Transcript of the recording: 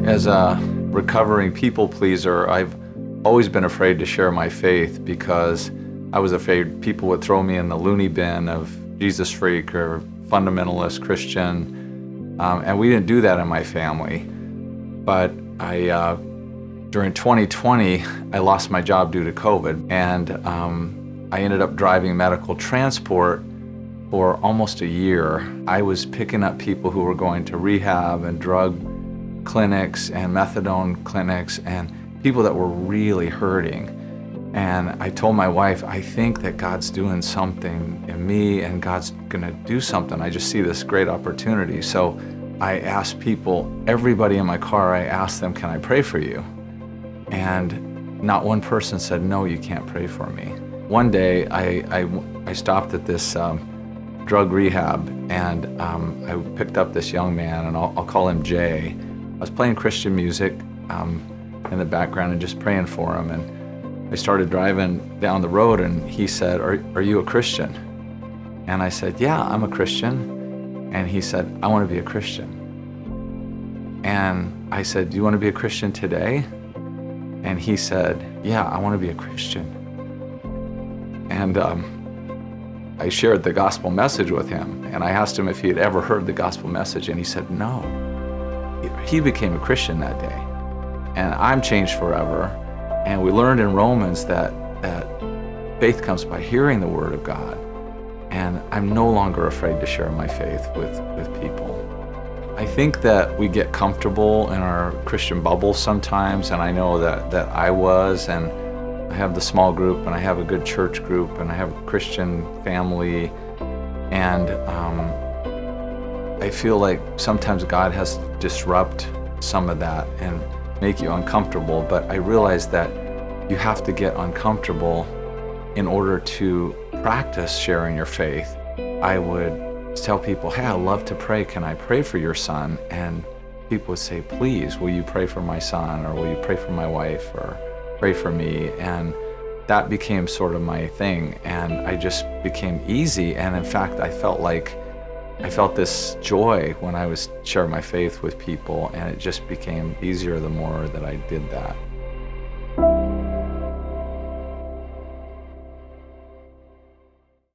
As a recovering people pleaser, I've always been afraid to share my faith because I was afraid people would throw me in the loony bin of Jesus freak or fundamentalist Christian. And we didn't do that in my family. But during 2020, I lost my job due to COVID, and I ended up driving medical transport for almost a year. I was picking up people who were going to rehab and drug clinics and methadone clinics and people that were really hurting. And I told my wife, I think that God's doing something in me and God's gonna do something. I just see this great opportunity. So I asked people, everybody in my car, I asked them, can I pray for you? And not one person said, no, you can't pray for me. One day I stopped at this drug rehab, and I picked up this young man, and I'll call him Jay. I was playing Christian music in the background and just praying for him. And I started driving down the road, and he said, are you a Christian? And I said, yeah, I'm a Christian. And he said, I want to be a Christian. And I said, do you want to be a Christian today? And he said, yeah, I want to be a Christian. And I shared the gospel message with him, and I asked him if he had ever heard the gospel message, and he said no. He became a Christian that day, and I'm changed forever. And we learned in Romans that faith comes by hearing the word of God, and I'm no longer afraid to share my faith with people. I think that we get comfortable in our Christian bubble sometimes, and I know that I was, and I have the small group, and I have a good church group, and I have a Christian family, and I feel like sometimes God has to disrupt some of that and make you uncomfortable, but I realize that you have to get uncomfortable in order to practice sharing your faith. I would tell people, hey, I love to pray. Can I pray for your son? And people would say, please, will you pray for my son, or will you pray for my wife, or pray for me? And that became sort of my thing, and I just became easy. And in fact, I felt this joy when I was sharing my faith with people, and it just became easier the more that I did that.